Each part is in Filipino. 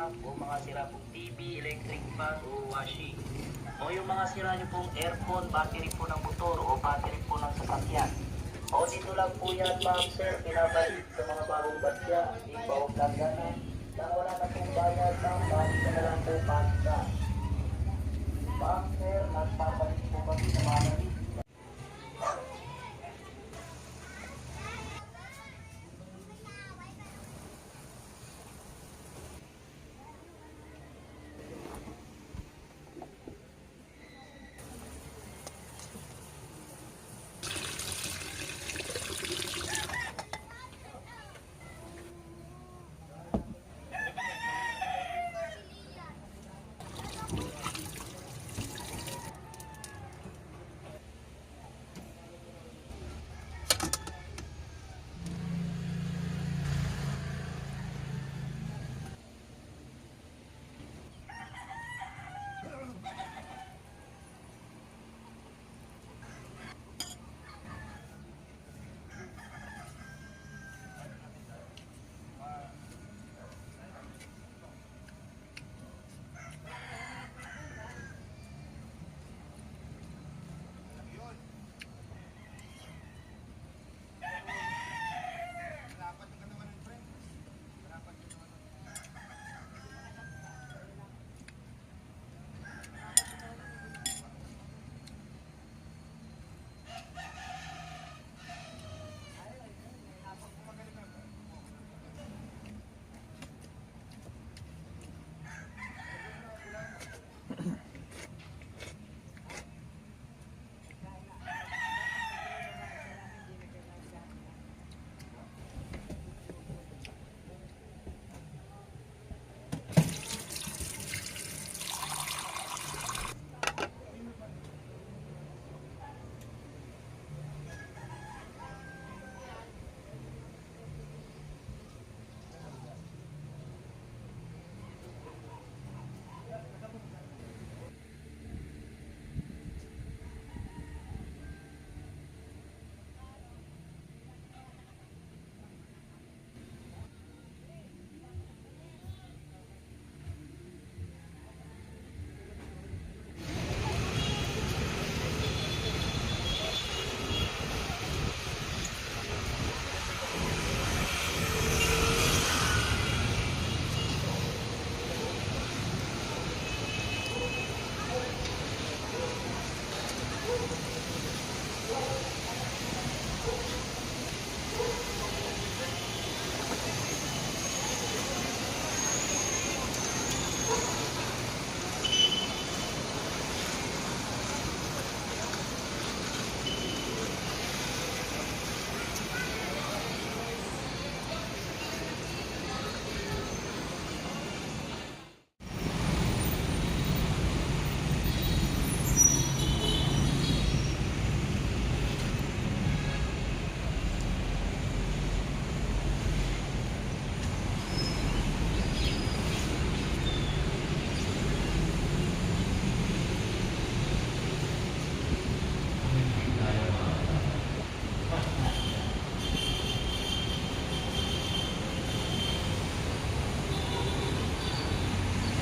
tank o mga sira pong TV, electric fan o washing. O yung mga sira nyo pong aircon, battery po ng motor o battery po ng sasakyan. O dito lang po yan, ma'am sir, pinabalik sa mga bagong batya, hindi pa huwag langganan. Nang wala na pong bayad, ma'am, balik na lang po pasta. Ma'am sir, nagpapalit po kami sa mga nalit.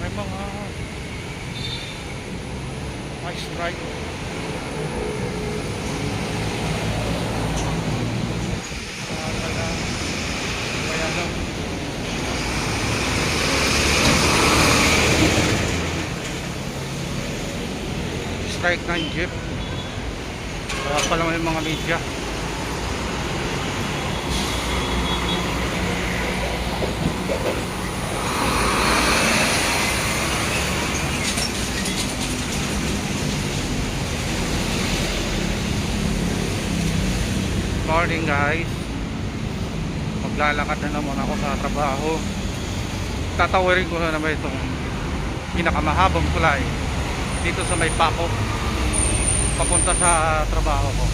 May mga ice ride. Strike ng jeep. Kaya pala may mga media. Morning guys, maglalakad na naman ako sa trabaho. Tatawarin ko na naman itong pinakamahabang tulay dito sa may Paco papunta sa trabaho ko.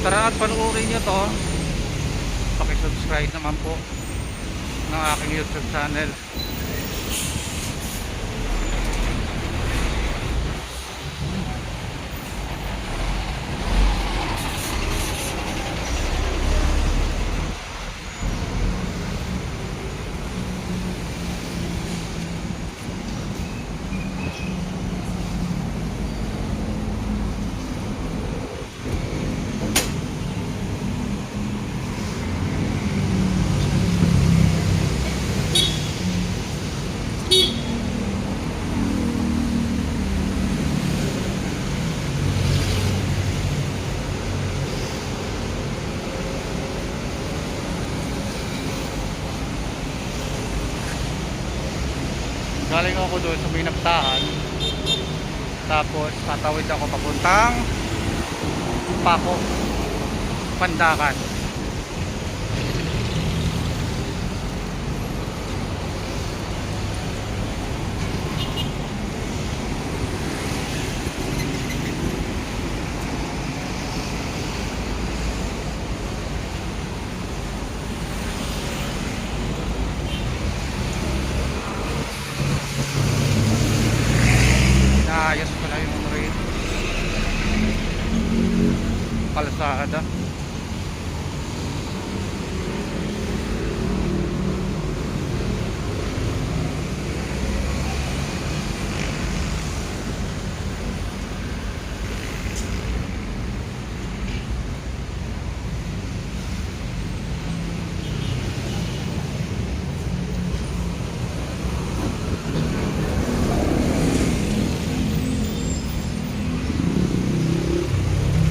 Tara at panuorin nyo to. Pakisubscribe naman po ng aking YouTube channel. ako doon sa may nagtahan. Tapos tatawid ako papuntang Paco, Pandakan. Naayos pala yung rail kalsada.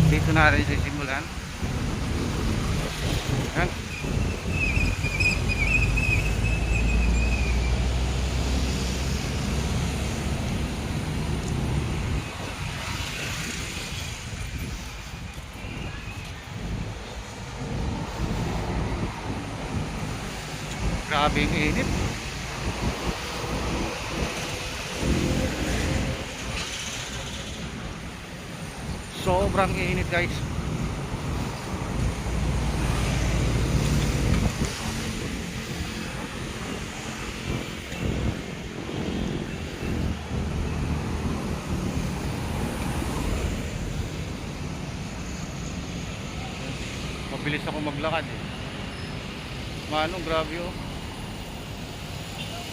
Dito na rin sisimulan. Yan. Grabe yung init. Sobrang init, guys. Mabilis ako maglakad eh. Manong grabe oh.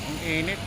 Ang init.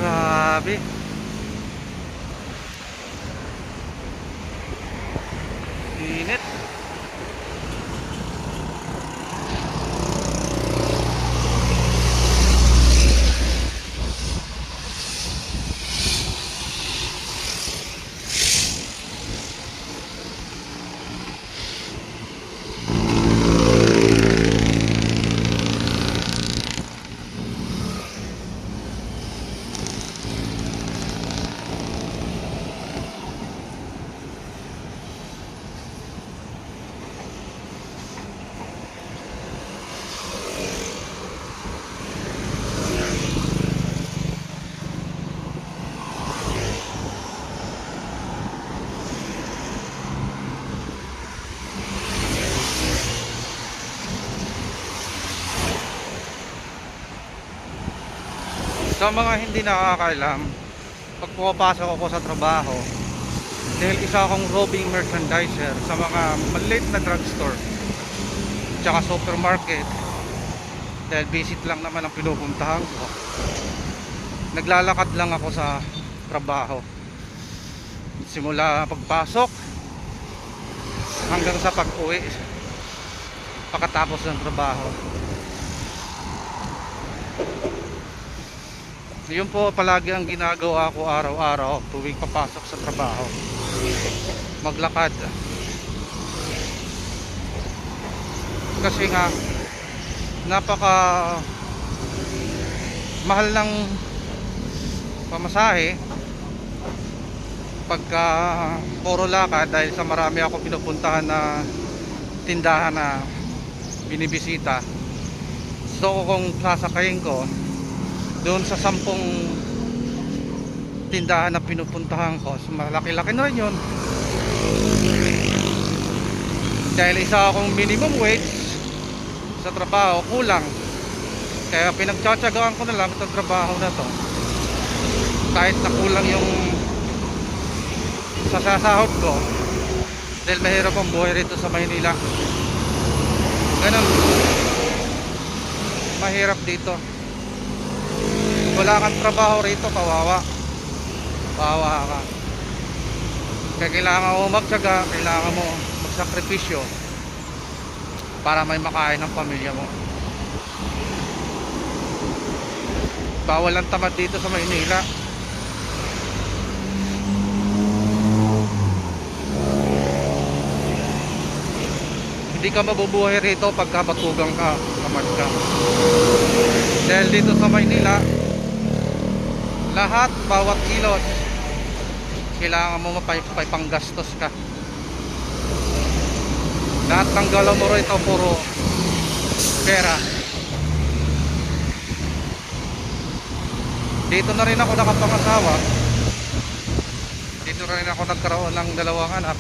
Grabe. Init. Sa mga hindi nakakaalam, pag pumapasok ako sa trabaho, dahil isa akong roving merchandiser sa mga maliit na drugstore tsaka supermarket, dahil visit lang naman ang pinupuntahan ko, naglalakad lang ako sa trabaho simula pagpasok hanggang sa pag-uwi pagkatapos ng trabaho. Yun po palagi ang ginagawa ko araw-araw tuwing papasok sa trabaho, maglakad. Kasi nga napaka mahal ng pamasahe pagka puro lakad, dahil sa marami ako pinupuntahan na tindahan na binibisita. So kung sasakayin ko doon sa 10 tindahan na pinupuntahan ko, so malaki-laki na rin yun, dahil isa akong minimum wage sa trabaho, kulang. Kaya pinagtsatsagaan ko na lang itong trabaho na to, kahit na kulang yung sasahod ko, dahil mahirap ang buhay rito sa Maynila. Ganun, mahirap dito. Wala kang trabaho rito, kawawa ka. Kaya kailangan mo magtyaga, kailangan mo magsakripisyo para may makain ng pamilya mo. Bawal ang tamad dito sa Maynila. Hindi ka mabubuhay rito pagka batugang ka, tamad ka. Dahil dito sa Maynila, lahat, bawat kilos, kailangan mo panggastos ka. Lahat ng galaw mo rito puro pera. Dito na rin ako nakapangasawa, dito na rin ako nagkaroon ng 2 anak,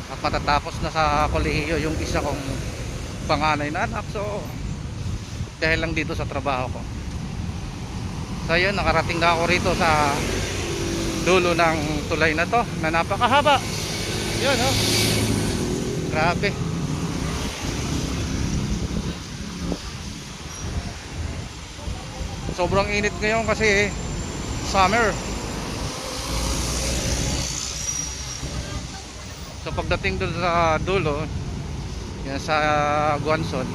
at matatapos na sa kolehiyo yung isa kong panganay na anak. So dahil lang dito sa trabaho ko. So yun, nakarating na ako rito sa dulo ng tulay na to na napakahaba. Yun, oh, grabe. Sobrang init ngayon kasi summer. So pagdating doon sa dulo, yan sa Guanzon,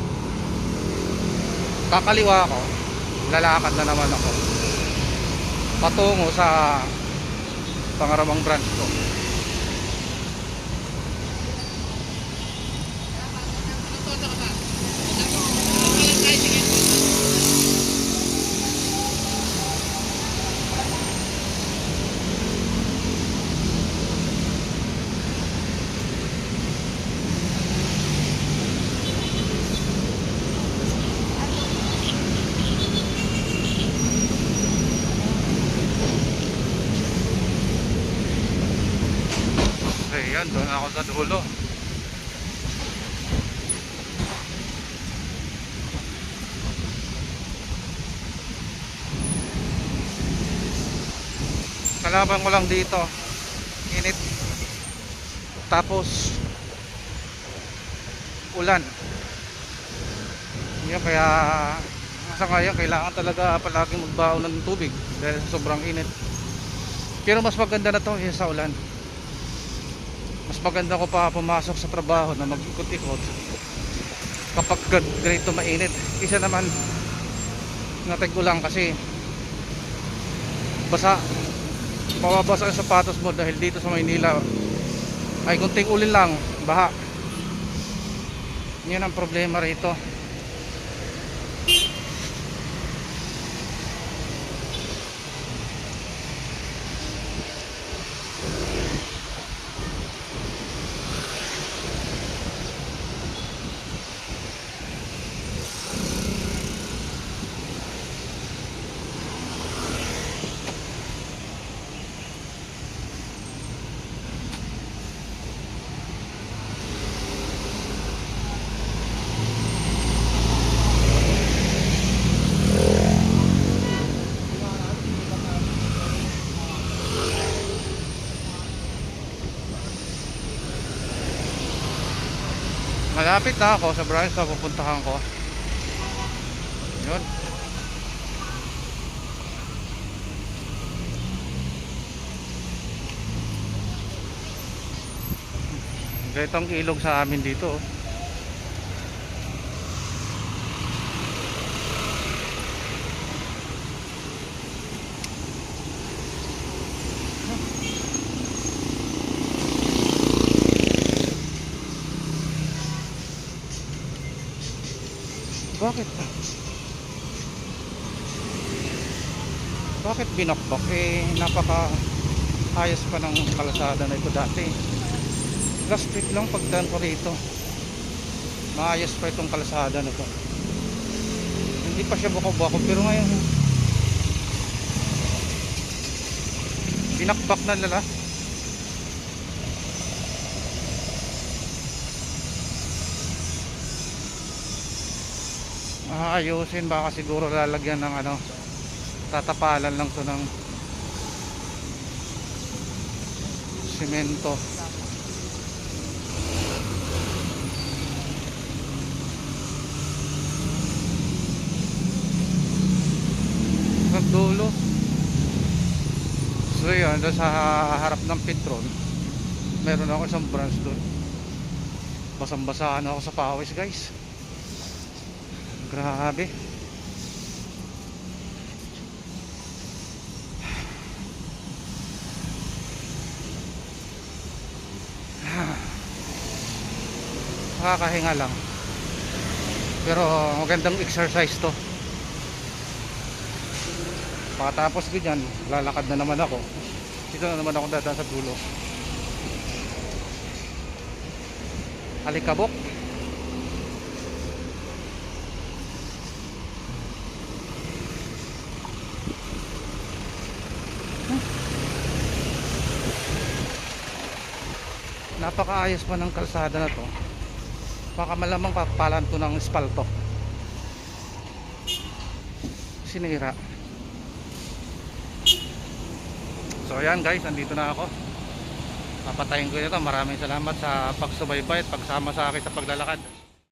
kakaliwa ako, lalakad na naman ako patungo sa pangarawang branch ko. Ayan, doon ako sa dulo. Kalaban ko lang dito, init, tapos ulan. Yun, kaya sa ngayon kailangan talaga palaging magbaon ng tubig dahil sobrang init. Pero mas maganda na to sa ulan. Mas maganda ko pa pumasok sa trabaho na mag-ikot-ikot kapag ganito mainit. Isa naman natin ko lang kasi basa, mababasa ang sapatos mo dahil dito sa Maynila ay kunting ulin lang, baha. Yan ang problema rito. Malapit na ako sa branch na pupuntahan ko. Yun. Ganitong ilog sa amin dito. Bakit? Bakit binakbak? Eh, napaka ayos pa ng kalsada na ito dati. Last week lang pagdaan ko rito. Maayos pa itong kalsada na to. Hindi pa siya bako-bako pero ngayon binakbak na lala. Ayusin, baka siguro lalagyan ng ano, tatapalan lang to ng simento. Ang dulo. So yun, doon sa harap ng Petron meron ako isang branch doon. Basang-basaan ako sa pawis guys. Grabe. Nakakahinga lang. Pero magandang exercise to. Pagkatapos ko dyan, lalakad na naman ako. Dito na naman ako dadaan sa dulo. Alikabok. Napakaayos pa ng kalsada na to. Baka malamang papalan to ng espalto. Sinira. So ayan guys, nandito na ako. Papatayin ko ito. Maraming salamat sa pagsubaybay at pagsama sa akin sa paglalakad.